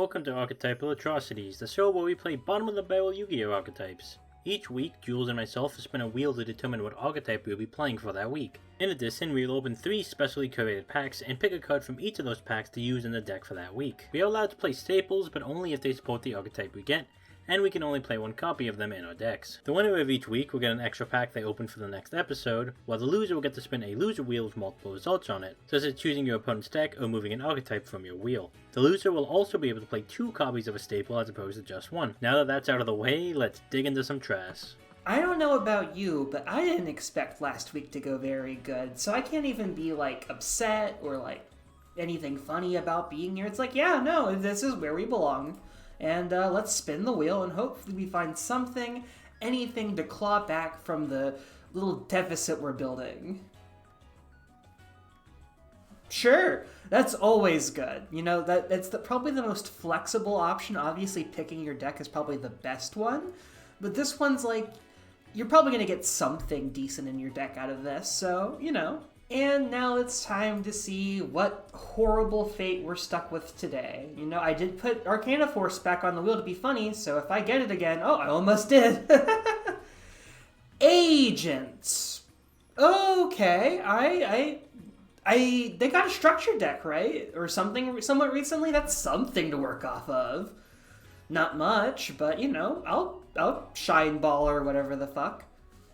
welcome to Archetypal Atrocities, the show where we play bottom of the barrel Yu-Gi-Oh! Archetypes. Each week, Jules and myself will spin a wheel to determine what archetype we'll be playing for that week. In addition, we will open 3 specially curated packs and pick a card from each of those packs to use in the deck for that week. We are allowed to play staples, but only if they support the archetype we get, and we can only play 1 copy of them in our decks. The winner of each week will get an extra pack they open for the next episode, while the loser will get to spin a loser wheel with multiple results on it, such as choosing your opponent's deck or moving an archetype from your wheel. The loser will also be able to play 2 copies of a staple as opposed to just 1. Now that that's out of the way, let's dig into some trash. I don't know about you, but I didn't expect last week to go very good, so I can't even be, upset or, anything funny about being here. It's yeah, no, this is where we belong. And let's spin the wheel, and hopefully we find something, anything to claw back from the little deficit we're building. Sure, that's always good. You know, that's probably the most flexible option. Obviously, picking your deck is probably the best one. But this one's you're probably going to get something decent in your deck out of this, so, you know. And now it's time to see what horrible fate we're stuck with today. You know, I did put Arcana Force back on the wheel to be funny, so if I get it again... Oh, I almost did! Agents! Okay, they got a structure deck, right? Or something somewhat recently? That's something to work off of. Not much, but, you know, I'll shine ball or whatever the fuck.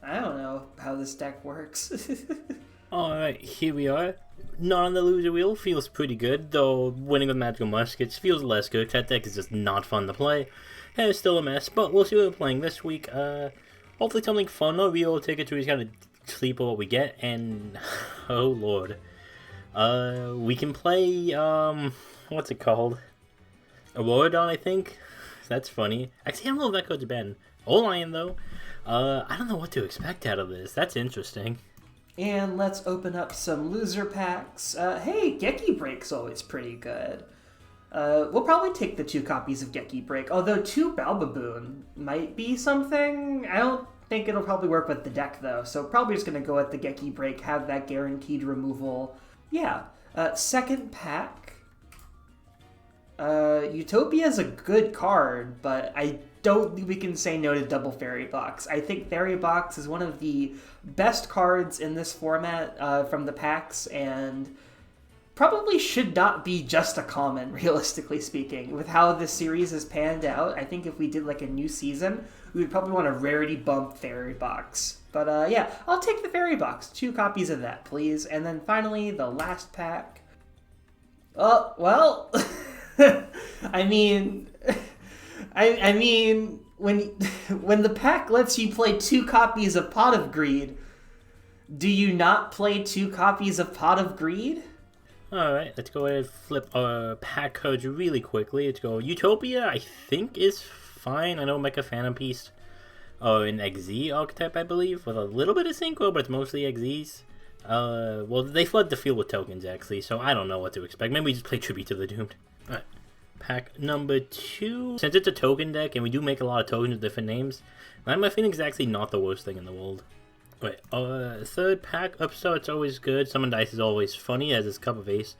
I don't know how this deck works. Alright, here we are. Not on the loser wheel, feels pretty good, though winning with Magical Muskets feels less good. That deck is just not fun to play. And it's still a mess, but we'll see what we're playing this week. Hopefully something fun, no real tickets, we just gotta sleep on what we get, and oh lord. We can play, what's it called? Auroradon, I think? That's funny. Actually, I don't know if that card's been. O-Lion, though. I don't know what to expect out of this. That's interesting. And let's open up some loser packs. Hey, Geki Break's always pretty good. We'll probably take the 2 copies of Geki Break, although 2 Balbaboon might be something. I don't think it'll probably work with the deck, though, so probably just going to go with the Geki Break, have that guaranteed removal. Yeah. Second pack. Utopia's a good card, but I don't think we can say no to Double Fairy Box. I think Fairy Box is one of the best cards in this format from the packs, and probably should not be just a common, realistically speaking. With how this series has panned out, I think if we did a new season, we would probably want a rarity bump Fairy Box. But yeah, I'll take the Fairy Box. 2 copies of that, please. And then finally, the last pack. Oh, well... I mean, when the pack lets you play 2 copies of Pot of Greed, do you not play 2 copies of Pot of Greed? Alright, let's go ahead and flip our pack cards really quickly. Let's go. Utopia, I think, is fine. I know Mecha Phantom Piece, an XZ archetype, I believe, with a little bit of Synchro, but it's mostly XZs. Well, they flood the field with tokens, actually, so I don't know what to expect. Maybe we just play Tribute to the Doomed. Alright, pack number 2. Since it's a token deck, and we do make a lot of tokens with different names, my feeling is actually not the worst thing in the world. Wait, third pack, Upstart's always good. Summon Dice is always funny, as is Cup of Ace.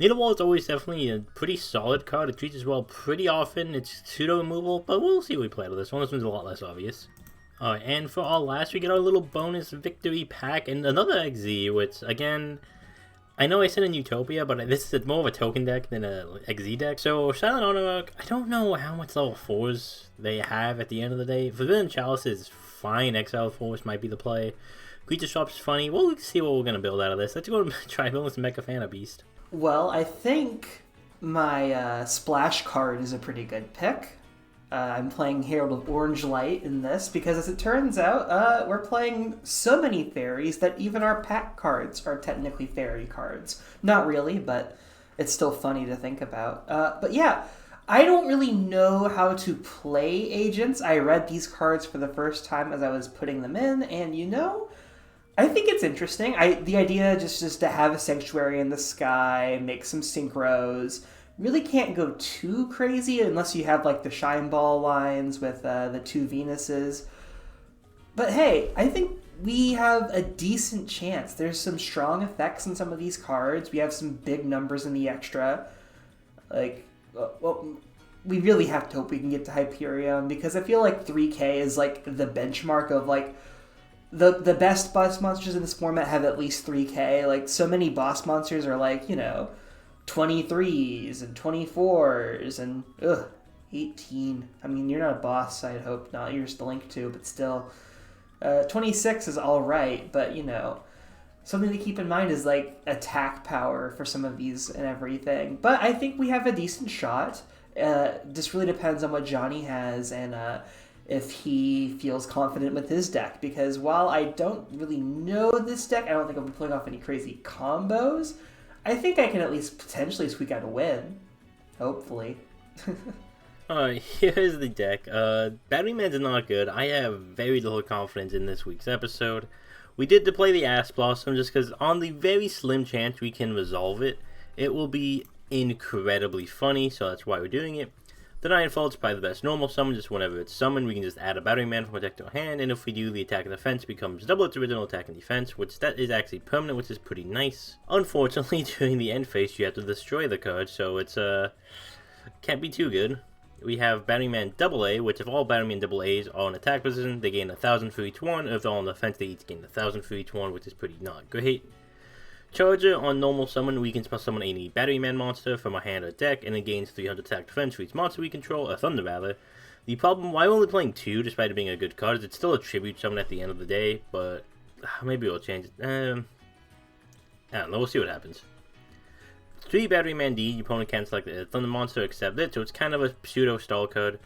Needlewall is always definitely a pretty solid card. It treats as well pretty often. It's pseudo-removal, but we'll see what we play out of this one. This one's a lot less obvious. Alright, and for our last, we get our little bonus victory pack, and another XZ, which, again... I know I said in Utopia, but this is more of a token deck than a XZ deck. So, Silent Honor, I don't know how much level 4s they have at the end of the day. Forbidden Chalice is fine. Exile Force might be the play. Creature Shop's funny. We'll see what we're going to build out of this. Let's go try building some Mecha Phantom Beast. Well, I think my Splash card is a pretty good pick. I'm playing Herald of Orange Light in this because, as it turns out, we're playing so many fairies that even our pack cards are technically fairy cards. Not really, but it's still funny to think about. But yeah, I don't really know how to play agents. I read these cards for the first time as I was putting them in, and you know, I think it's interesting. The idea just is to have a Sanctuary in the sky, make some synchros. Really can't go too crazy unless you have the Shine Ball lines with the 2 Venuses. But hey, I think we have a decent chance. There's some strong effects in some of these cards. We have some big numbers in the extra. we really have to hope we can get to Hyperion, because I feel like 3K is like the benchmark of like the best boss monsters in this format have at least 3K. Like so many boss monsters are like, 23s and 24s and 18. I mean, you're not a boss, I'd hope not. You're just the Link 2, but still. 26 is all right, but something to keep in mind is like attack power for some of these and everything. But I think we have a decent shot. Just really depends on what Johnny has and if he feels confident with his deck. Because while I don't really know this deck, I don't think I'll be pulling off any crazy combos. I think I can at least potentially squeak out a win. Hopefully. Here's the deck. Batteryman's not good. I have very little confidence in this week's episode. We did to play the Ass Blossom just because on the very slim chance we can resolve it, it will be incredibly funny, so that's why we're doing it. The Ninefold's probably the best normal summon, just whenever it's summoned, we can just add a Batteryman from a deck to a hand, and if we do, the attack and defense becomes double its original attack and defense, which that is actually permanent, which is pretty nice. Unfortunately, during the end phase, you have to destroy the card, so it's, can't be too good. We have Batteryman AA, which if all Batteryman AAs are in attack position, they gain 1,000 for each one. If they're all in defense, they each gain 1,000 for each one, which is pretty not great. Charger, on normal summon, we can special summon any Batteryman monster from a hand or deck, and it gains 300 attack defense for each monster we control, or Thunder rather. The problem, why we're only playing 2, despite it being a good card, is it's still a tribute summon at the end of the day, but maybe we'll change it. I don't know, we'll see what happens. 3 Batteryman D, your opponent can't select a Thunder monster except it, so it's kind of a pseudo-stall card.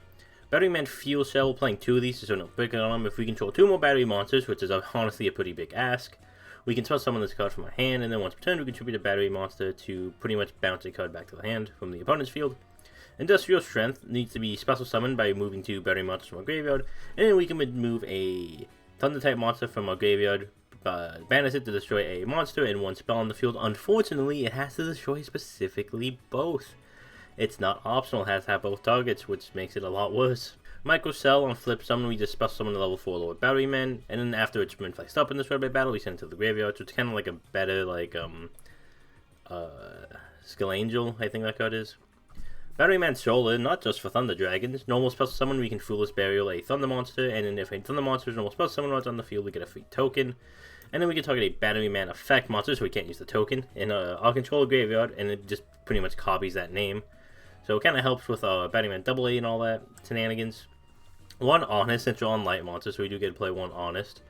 Batteryman Fuel Cell, we're playing 2 of these, so no break on them. If we control 2 more battery monsters, which is honestly a pretty big ask, we can special summon this card from our hand, and then once per turn, we contribute a battery monster to pretty much bounce a card back to the hand from the opponent's field. Industrial Strength needs to be special summoned by removing 2 battery monsters from our graveyard, and then we can remove a Thunder-type monster from our graveyard, banish it to destroy a monster and 1 spell on the field. Unfortunately, it has to destroy specifically both. It's not optional, it has to have both targets, which makes it a lot worse. Micro Cell, on flip summon, we just special summon the level 4 Lord Batteryman, and then after it's been flexed up and destroyed by battle, we send it to the graveyard, so it's kind of like a better, Skill Angel, I think that card is. Batteryman Solar, not just for Thunder Dragons. Normal special summon, we can Foolish Burial a Thunder monster, and then if a Thunder monster is normal special summon runs on the field, we get a free token. And then we can target a Batteryman Effect monster, so we can't use the token, in our control graveyard, and it just pretty much copies that name. So it kind of helps with Batteryman AA and all that shenanigans. 1 Honest, since you're on light monster, so we do get to play 1 Honest.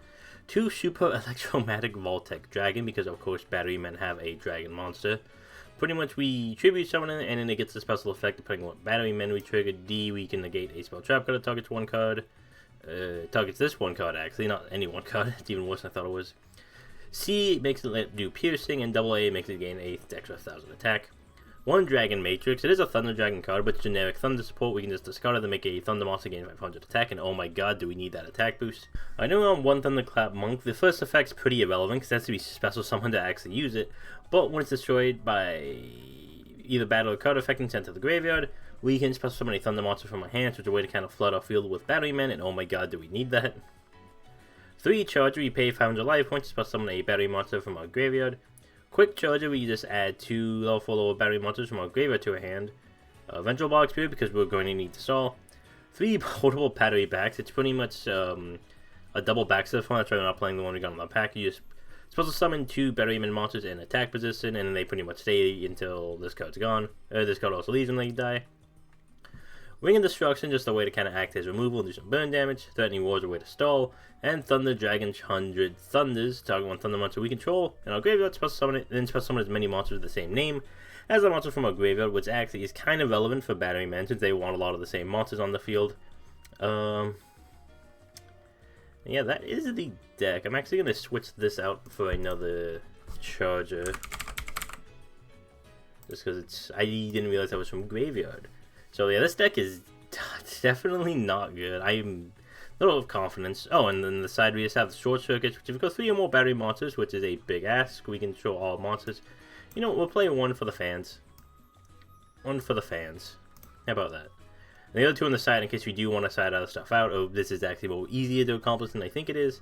2 Super Electromatic Voltec Dragon, because of course Batterymen have a dragon monster. Pretty much we tribute summon it, and then it gets a special effect depending on what Batterymen we trigger. D, we can negate a spell trap card that targets 1 card. Targets this 1 card actually, not any 1 card. It's even worse than I thought it was. C makes it do piercing, and AA makes it gain a extra 1,000 attack. 1 Dragon Matrix. It is a Thunder Dragon card, but generic Thunder support. We can just discard it and make a Thunder monster gain 500 attack, and oh my god, do we need that attack boost. I know on 1 Thunderclap Monk, the first effect's pretty irrelevant, because it has to be special summoned to actually use it, but when it's destroyed by either battle or card effect and sent to the graveyard, we can special summon a Thunder monster from our hands, which is a way to kind of flood our field with Batterymen, and oh my god, do we need that. 3 Charger, we pay 500 life points to special summon a battery monster from our graveyard. Quick Charger, we just add 2 level 4 lower battery monsters from our graveyard to our hand. Vengeful Bog Spirit, because we're going to need to stall. 3 portable battery backs. It's pretty much a double back stuff one. That's why we're not playing the one we got on the pack. You just supposed to summon 2 Batteryman monsters in attack position, and then they pretty much stay until this card's gone. This card also leaves when they die. Ring of Destruction, just a way to kind of act as removal and do some burn damage. Threatening Wars, a way to stall. And Thunder Dragon 100 Thunders, target 1 Thunder monster we control. In our graveyard, special summon it, and then special summon as many monsters with the same name as the monster from our graveyard, which actually is kind of relevant for Batterymen since they want a lot of the same monsters on the field. Yeah, that is the deck. I'm actually going to switch this out for another Charger. Just because I didn't realize that was from graveyard. So yeah, this deck is definitely not good. I'm a little of confidence. Oh, and then the side we just have the Short Circuits, which if we go 3 or more battery monsters, which is a big ask, we can show all monsters. You know, we'll play 1 for the fans. 1 for the fans. How about that? And the other 2 on the side in case we do want to side other stuff out. Oh, this is actually more easier to accomplish than I think it is.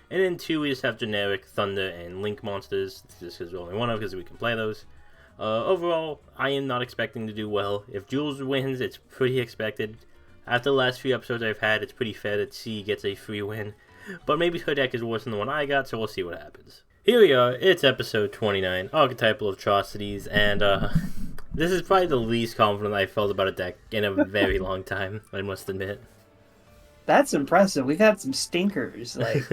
And then 2, we just have generic Thunder and Link monsters. This is only 1 of because we can play those. Overall, I am not expecting to do well. If Jules wins, it's pretty expected. After the last few episodes I've had, it's pretty fair that C gets a free win. But maybe her deck is worse than the one I got, so we'll see what happens. Here we are, it's episode 29, Archetypal Atrocities, and this is probably the least confident I felt about a deck in a very long time, I must admit. That's impressive. We've had some stinkers. Like,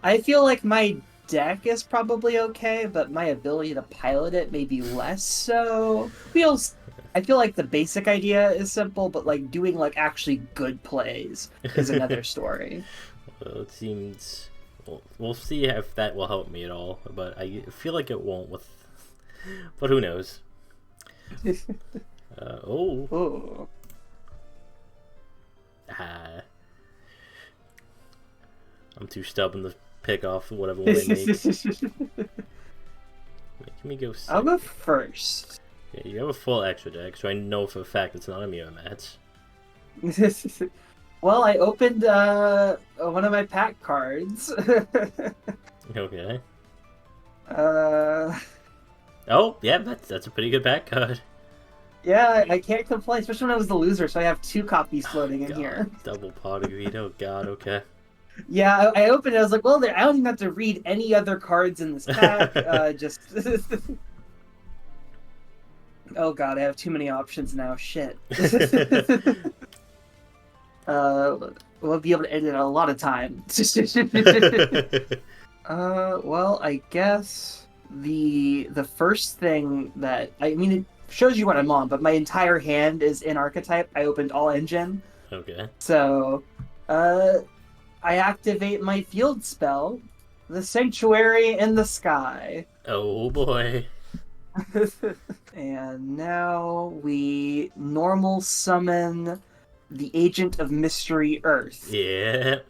I feel like my deck is probably okay, but my ability to pilot it may be less so. I feel like the basic idea is simple, but like doing like actually good plays is another story. Well, it seems we'll see if that will help me at all, but I feel like it won't. But who knows? Oh. I'm too stubborn to pick off whatever one they make. Let me go second. I'll go first. Yeah, you have a full extra deck, so I know for a fact it's not a mirror match. Well, I opened one of my pack cards. Okay. Uh. Oh, yeah, that's a pretty good pack card. Yeah, I can't complain, especially when I was the loser, so I have 2 copies floating in here. Double pot of greed, oh god, okay. Yeah, I opened it, I was like, well, I don't even have to read any other cards in this pack, just... Oh god, I have too many options now, shit. We'll be able to edit a lot of time. Well, I guess the first thing that... I mean, it shows you what I'm on, but my entire hand is in Archetype. I opened all engine. Okay. So, I activate my field spell, the Sanctuary in the Sky. Oh boy. And now we normal summon the Agent of Mystery Earth. Yeah.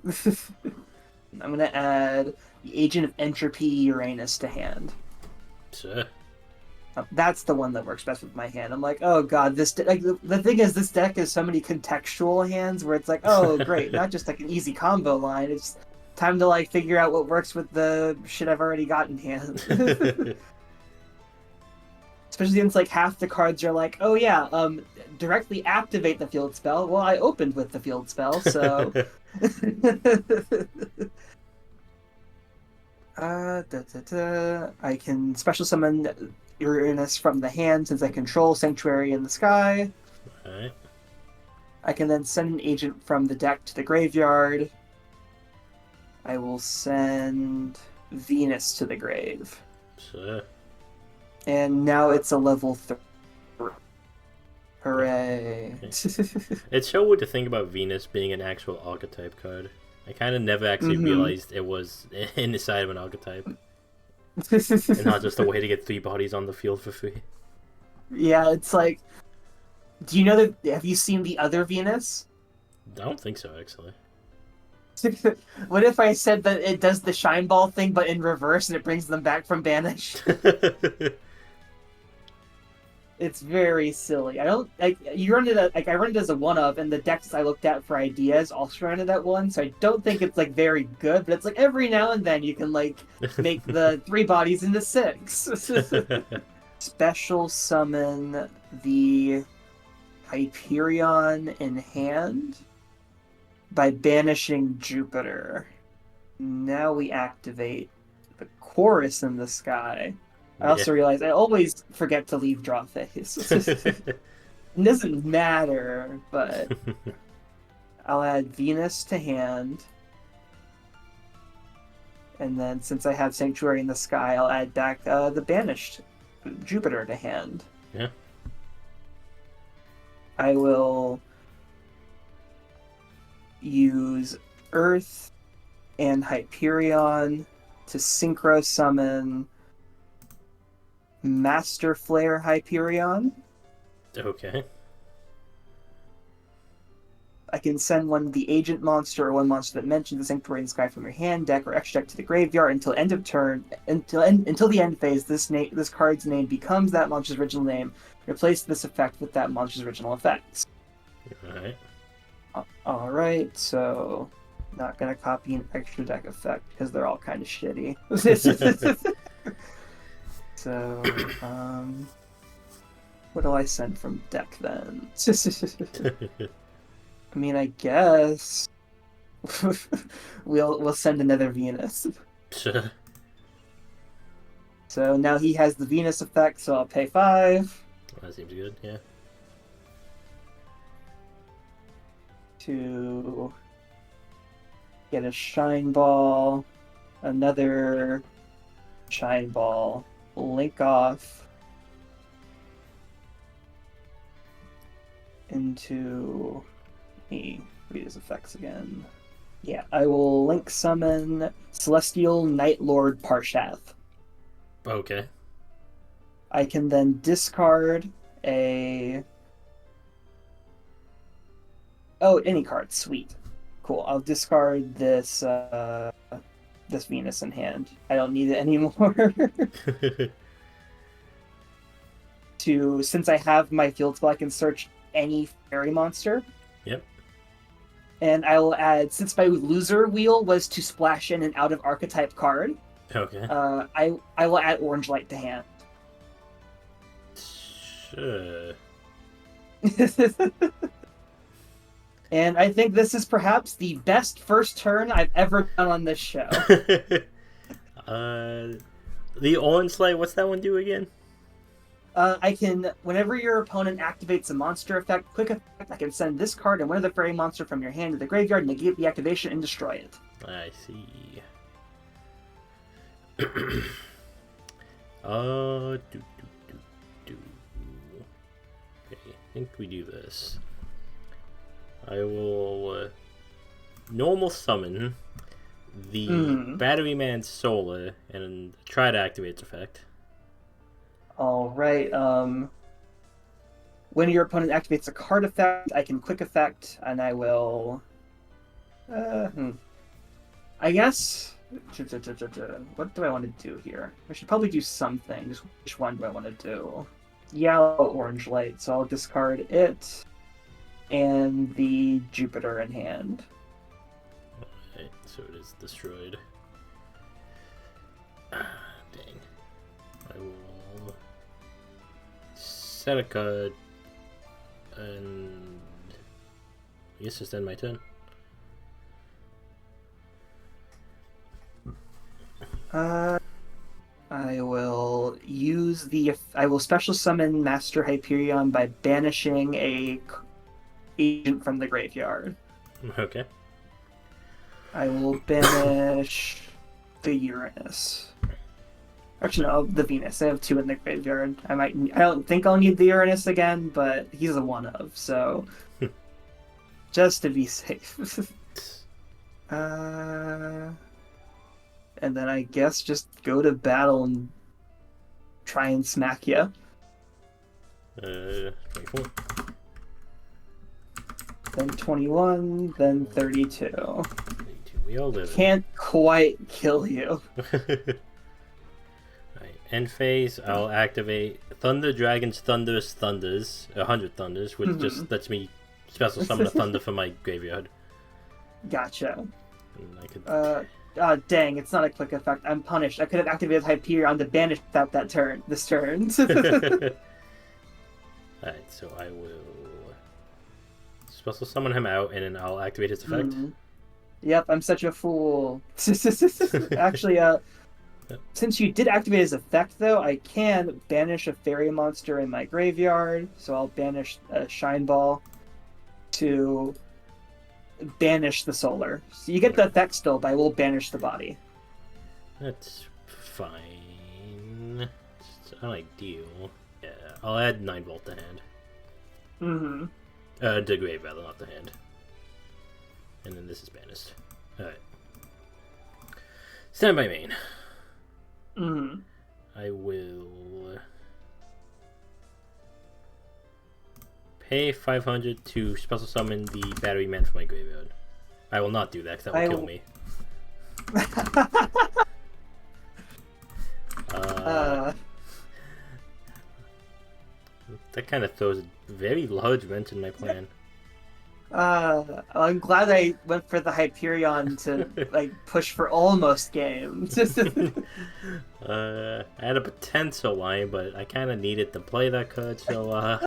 I'm gonna add the Agent of Entropy Uranus to hand. Sure. That's the one that works best with my hand. I'm like, oh god, this like the thing is, this deck has so many contextual hands where it's like, oh great, not just like an easy combo line. It's time to like figure out what works with the shit I've already got in hand. Especially since like half the cards are like, oh yeah, directly activate the field spell. Well, I opened with the field spell, so. I can special summon Uranus from the hand since I control Sanctuary in the Sky. Alright. I can then send an agent from the deck to the graveyard. I will send Venus to the grave. Sure. And now it's a level 3. Hooray. It's so weird to think about Venus being an actual archetype card. I kind of never actually realized it was inside of an archetype. And not just a way to get 3 bodies on the field for free. Yeah, it's like... Do you know that... Have you seen the other Venus? I don't think so, actually. What if I said that it does the shine ball thing, but in reverse, and it brings them back from banish? It's very silly. I don't like you run it like I run it as a one of, and the decks I looked at for ideas also run it at one. So I don't think it's like very good, but it's like every now and then you can like make the 3 bodies into 6. Special summon the Hyperion in hand by banishing Jupiter. Now we activate the Chorus in the Sky. I also realize I always forget to leave draw phase. It doesn't matter, but I'll add Venus to hand. And then since I have Sanctuary in the Sky, I'll add back the banished Jupiter to hand. Yeah. I will use Earth and Hyperion to synchro summon Master Flare Hyperion. Okay. I can send one the agent monster or one monster that mentions the Sanctuary in the Sky from your hand, deck, or extra deck to the graveyard until end of turn. Until the end phase, this card's name becomes that monster's original name. Replace this effect with that monster's original effects. Alright. Alright, so not gonna copy an extra deck effect because they're all kind of shitty. So, what do I send from deck then? I mean, I guess we'll send another Venus. So now he has the Venus effect, so I'll pay 5. That seems good, yeah. To get a Shine Ball, another Shine Ball, link off into me. Read his effects again. Yeah, I will link summon Celestial Night Lord Parshath. Okay. I can then discard a... Oh, any card. Sweet. Cool. I'll discard this this Venus in hand. I don't need it anymore. Since I have my field spell, I can search any fairy monster. Yep. And I will add, since my loser wheel was to splash in and out of archetype card, Okay. I will add Orange Light to hand. Sure. And I think this is perhaps the best first turn I've ever done on this show. The Orange Light, what's that one do again? I can, whenever your opponent activates a monster effect, quick effect, I can send this card and one of the fairy monster from your hand to the graveyard, negate the activation, and destroy it. I see. Okay, I think we do this. I will normal summon the Batteryman Solar and try to activate its effect. Alright, when your opponent activates a card effect, I can quick effect, and I will... I guess... What do I want to do here? I should probably do something. Just which one do I want to do? Yellow Orange Light, so I'll discard it and the Jupiter in hand. Alright, so it is destroyed. Dang. I will set a card and I guess just end my turn. I will use I will special summon Master Hyperion by banishing a agent from the graveyard. Okay. I will banish the Uranus. Actually, no, the Venus. I have 2 in the graveyard. I don't think I'll need the Uranus again, but he's a 1-of, so just to be safe. And then I guess just go to battle and try and smack you. 24. Then 21, then 32. 32. We all live. Can't quite kill you. Alright, end phase, I'll activate Thunder Dragon's Thunderous Thunders, 100 Thunders, which just lets me special summon a Thunder from my graveyard. Gotcha. And I could... Dang, it's not a quick effect. I'm punished. I could have activated Hyperion to banish this turn. Alright, so I will special summon him out, and then I'll activate his effect. Yep, I'm such a fool. Actually, since you did activate his effect, though, I can banish a fairy monster in my graveyard. So I'll banish a Shine Ball to banish the solar. So you get the effect still, but I will banish the body. That's fine. It's not ideal. Yeah, I'll add 9 Volt to hand. To grave, rather, not the hand. And then this is banished. Alright. Stand by main. I will pay 500 to special summon the Batteryman from my graveyard. I will not do that because that will kill me. That kind of throws a very large wrench in my plan. I'm glad I went for the Hyperion to like push for almost games. I had a potential line, but I kind of needed to play that card, so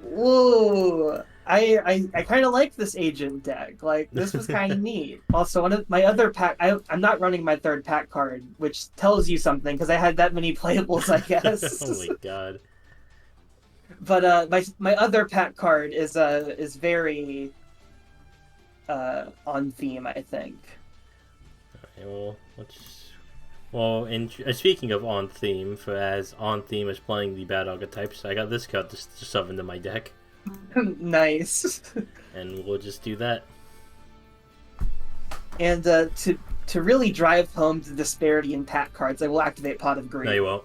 Whoa. I kind of like this agent deck. Like this was kind of neat. Also, one of my other pack, I'm not running my third pack card, which tells you something because I had that many playables, I oh guess. my god. But my other pack card is very on theme, I think. Okay, well, speaking of on theme, for as on theme as playing the bad archetypes, I got this card to shove into my deck, Nice. and we'll just do that. And to really drive home the disparity in pack cards, I will activate Pot of Greed. No, you won't.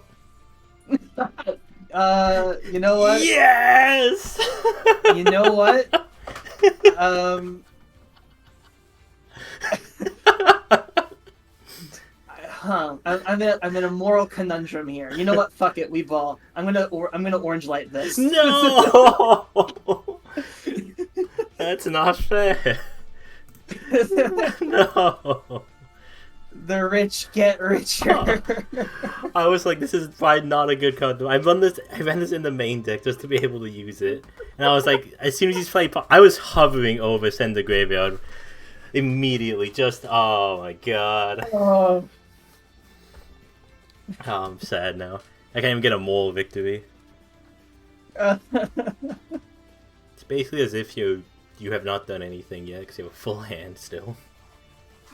You know what? Yes. You know what? Um. I'm in a moral conundrum here. You know what? Fuck it. We ball. I'm gonna orange light this. No. That's not fair. No. The rich get richer. I was like, this is probably not a good card. I ran this in the main deck just to be able to use it. And I was like, as soon as he's playing, I was hovering over Send the Graveyard immediately. Just, oh my god. Oh. Oh, I'm sad now. I can't even get a moral victory. It's basically as if you have not done anything yet because you have a full hand still.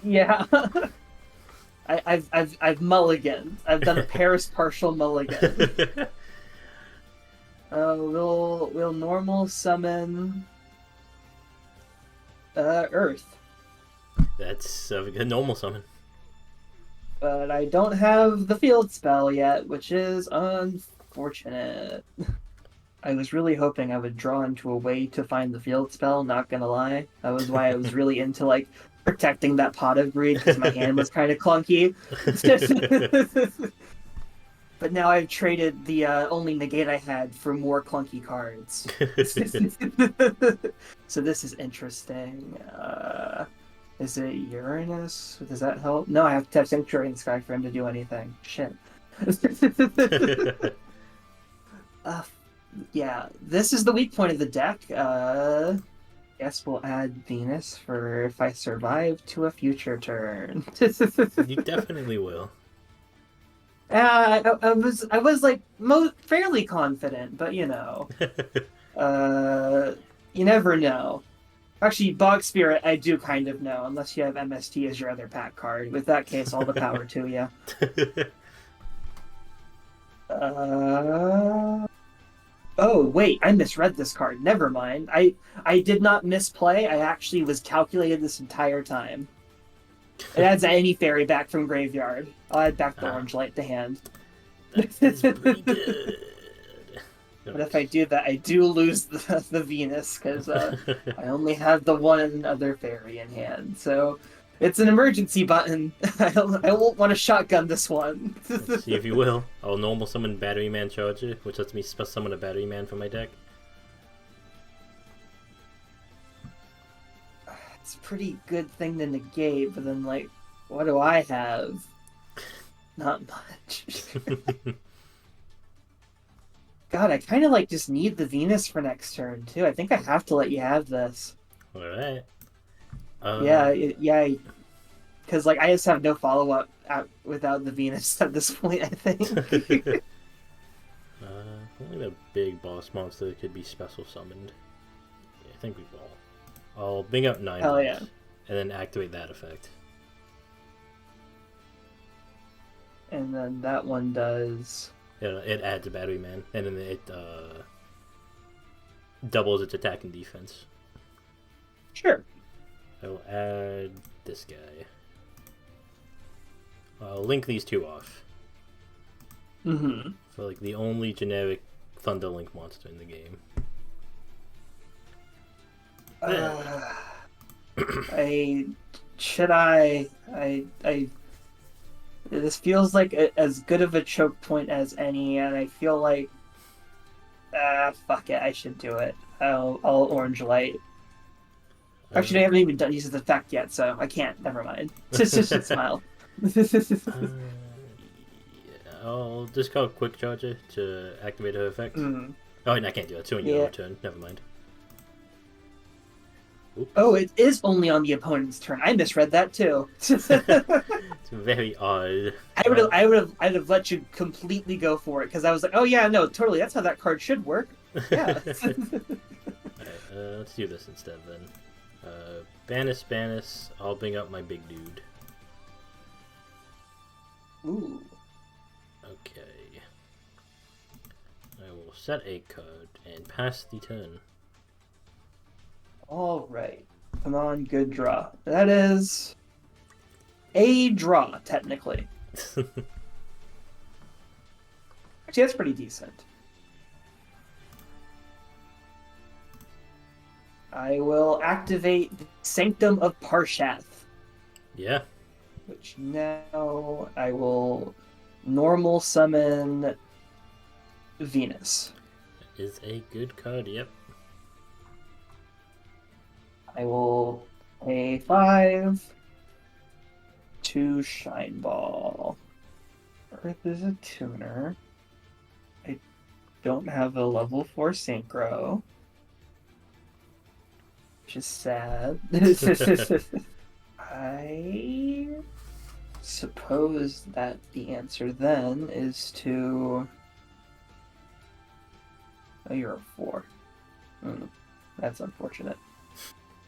Yeah. I've mulliganed. I've done a Paris partial mulligan. We'll normal summon Earth. That's a good normal summon. But I don't have the field spell yet, which is unfortunate. I was really hoping I would draw into a way to find the field spell, not gonna lie. That was why I was really into, like, protecting that Pot of Greed, because my hand was kind of clunky. But now I've traded the only negate I had for more clunky cards. So this is interesting. Is it Uranus? Does that help? No, I have to have Sanctuary in the Sky for him to do anything. Shit. Yeah, this is the weak point of the deck. Guess we'll add Venus for if I survive to a future turn. You definitely will. I was like fairly confident, but you know, you never know. Actually, Bog Spirit, I do kind of know, unless you have MST as your other pack card. With that case, all the power to you. Oh, wait, I misread this card. Never mind. I did not misplay. I actually was calculated this entire time. It adds any fairy back from graveyard. I'll add back the orange light to hand. That's pretty good. But if I do that, I do lose the Venus, because I only have the one other fairy in hand. So it's an emergency button. I won't want to shotgun this one. Let's see if you will. I'll normal summon Battery Man Charger, which lets me summon a Battery Man from my deck. It's a pretty good thing to negate, but then, like, what do I have? Not much. God, I kind of, like, just need the Venus for next turn, too. I think I have to let you have this. Alright. Yeah, because, like, I just have no follow-up without the Venus at this point, I think. Only the big boss monster could be special summoned. Yeah, I think we will. I'll bring up 9 Hell yeah. and then activate that effect. And then that one does... It adds a Battery Man, and then it doubles its attack and defense. Sure. I'll add this guy. I'll link these two off. Mm-hmm. For like the only generic Thunder Link monster in the game. This feels like as good of a choke point as any, and I feel like fuck it, I should do it. I'll orange light. Actually, I haven't even done used the effect yet, so I can't. Never mind. Just smile. Uh, yeah, I'll just call Quick Charger to activate her effect. Mm, Oh, and I can't do that. It's on yeah. your turn. Never mind. Oops. Oh, it is only on the opponent's turn. I misread that too. It's very odd. I'd have let you completely go for it because I was like, oh yeah, no, totally. That's how that card should work. Yeah. Alright, let's do this instead then. Banish. I'll bring up my big dude. Ooh. Okay. I will set a card and pass the turn. All right. Come on, good draw. That is a draw, technically. Actually, that's pretty decent. I will activate Sanctum of Parshath. Yeah. Which now I will normal summon Venus. Is a good card, yep. I will pay 5 to Shine Ball. Earth is a tuner. I don't have a level 4 synchro, which is sad. I suppose that the answer then is to... Oh, you're a 4. That's unfortunate.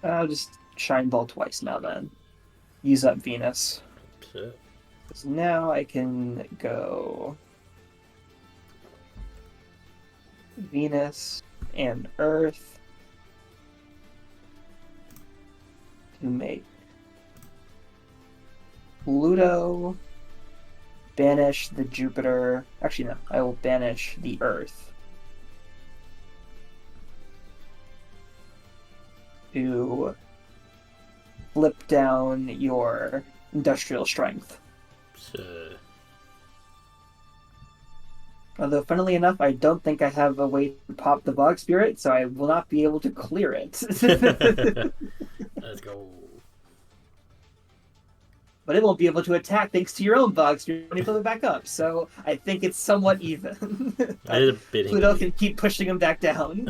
I'll just Shine Ball twice now then. Use up Venus. So, Because now I can go Venus and Earth to make Pluto, banish the Jupiter. Actually, no, I will banish the Earth to flip down your industrial strength. so Although, funnily enough, I don't think I have a way to pop the Bog Spirit, so I will not be able to clear it. let's go. But it won't be able to attack thanks to your own Bog Spirit when you put it back up, so I think it's somewhat even. I did a bidding. Pluto can keep pushing him back down.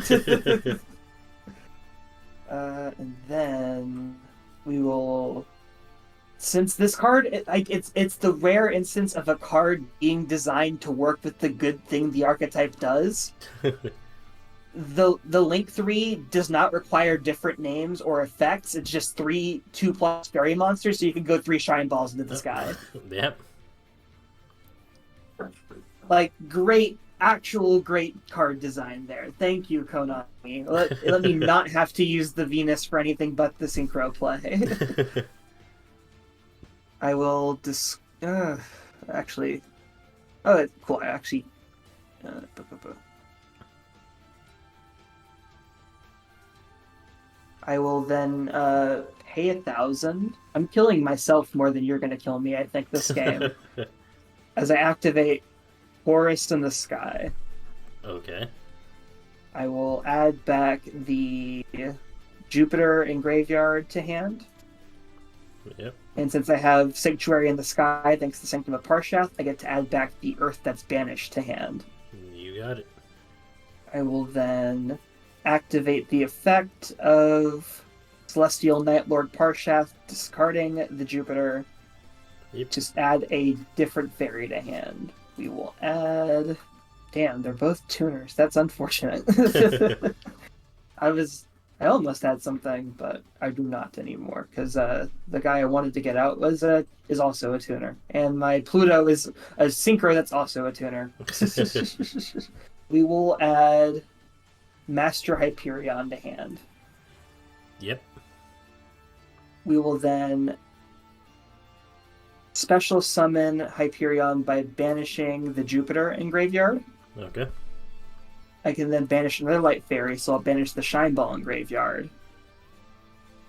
And then we will, since this card, it's the rare instance of a card being designed to work with the good thing the archetype does. The Link 3 does not require different names or effects. It's just 3 2+ fairy monsters, so you can go 3 Shine Balls into the sky. Yep. Like, actual great card design there. Thank you, Konami. Let me not have to use the Venus for anything but the synchro play. I will actually... Oh, cool. I actually... I will then pay 1,000. I'm killing myself more than you're going to kill me, I think, this game. As I activate Forest in the Sky. Okay. I will add back the Jupiter in Graveyard to hand. Yep. And since I have Sanctuary in the Sky, thanks to Sanctum of Parshath, I get to add back the Earth that's banished to hand. You got it. I will then activate the effect of Celestial Night Lord Parshath, discarding the Jupiter. Yep. Just add a different fairy to hand. We will add... Damn, they're both tuners. That's unfortunate. I almost had something, but I do not anymore, because the guy I wanted to get out is also a tuner. And my Pluto is a synchro that's also a tuner. We will add Master Hyperion to hand. Yep. We will then special summon Hyperion by banishing the Jupiter in Graveyard. Okay. I can then banish another Light Fairy, so I'll banish the Shine Ball in Graveyard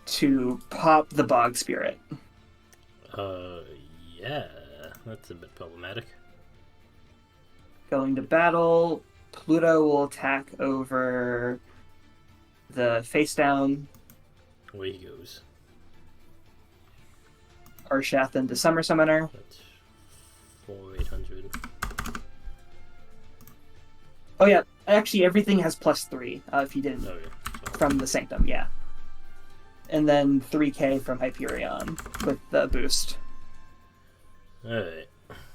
to pop the Bog Spirit. Yeah, that's a bit problematic. Going to battle, Pluto will attack over the face down Away he goes. Arshath into Summer Summoner. That's 4,800. Oh yeah, actually everything has +3 if you didn't. Oh yeah. From the Sanctum, yeah. And then 3k from Hyperion with the boost. Alright.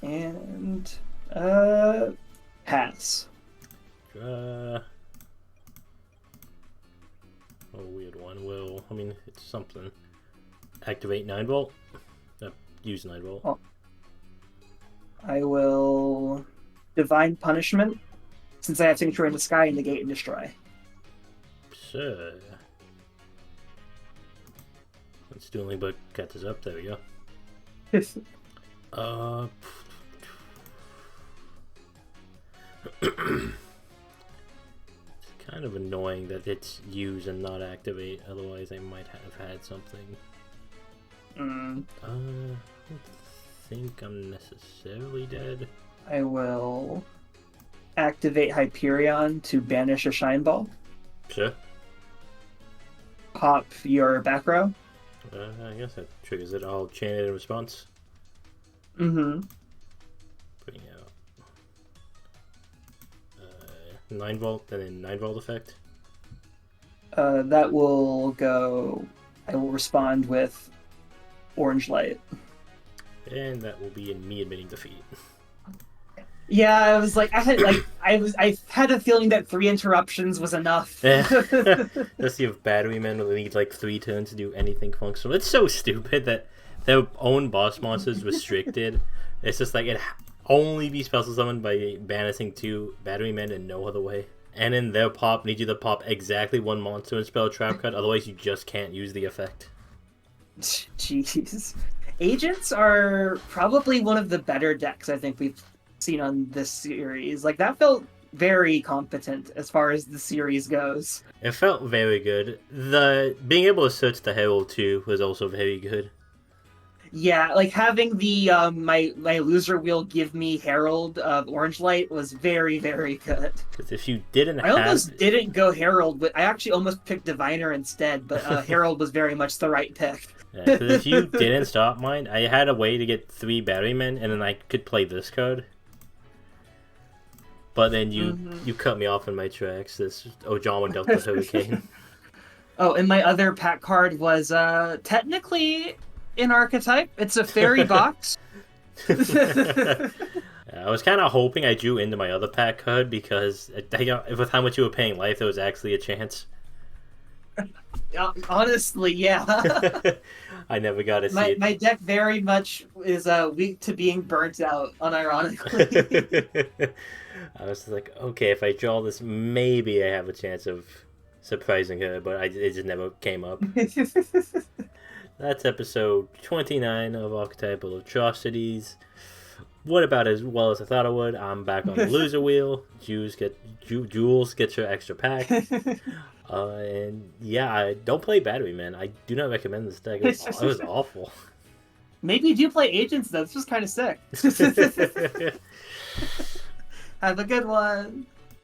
And pass. Oh, weird one. Will, I mean, it's something. Activate 9 volt. Use 9 volt. Oh. I will Divine Punishment, since I have Sanctuary in the Sky, and negate and destroy. Sure. Let's do only but get this up. There we go. It's kind of annoying that it's use and not activate, otherwise I might have had something. I don't think I'm necessarily dead. I will activate Hyperion to banish a Shine Ball. Sure. Pop your back row. I guess that triggers it. I'll chain it in response. Mm-hmm. Putting out 9 volt and then 9 volt effect. That will go. I will respond with Orange Light. And that will be in me admitting defeat. Yeah, I was like, I had a feeling that 3 interruptions was enough. Let's see if battery men will need like 3 turns to do anything functional. It's so stupid that their own boss monsters restricted. It's just like it only be special summoned by banishing 2 battery men and no other way. And in their pop, need you to pop exactly 1 monster and spell a trap card, otherwise you just can't use the effect. Jeez. Agents are probably one of the better decks I think we've seen on this series. Like, that felt very competent as far as the series goes. It felt very good. The being able to search the Herald too was also very good. Yeah, like having the my loser wheel give me Herald of Orange Light was very, very good. Because if you didn't I almost didn't go Herald, but I actually almost picked Diviner instead, but Herald was very much the right pick. Yeah, because if you didn't stop mine, I had a way to get 3 battery men, and then I could play this card. But then you cut me off in my tracks. This Ojama Delta Hurricane. Oh, and my other pack card was technically an archetype. It's a fairy box. I was kind of hoping I drew into my other pack card because with how much you were paying life, there was actually a chance. Honestly, yeah. I never got to see it. My deck very much is weak to being burnt out, unironically. I was like, okay, if I draw this, maybe I have a chance of surprising her, but it just never came up. That's episode 29 of Archetypal Atrocities. What about as well as I thought I would? I'm back on the loser wheel. Jules gets your extra pack. And yeah, don't play Battery Man. I do not recommend this deck. It was awful. Maybe you do play Agents though. This was kind of sick. Have a good one.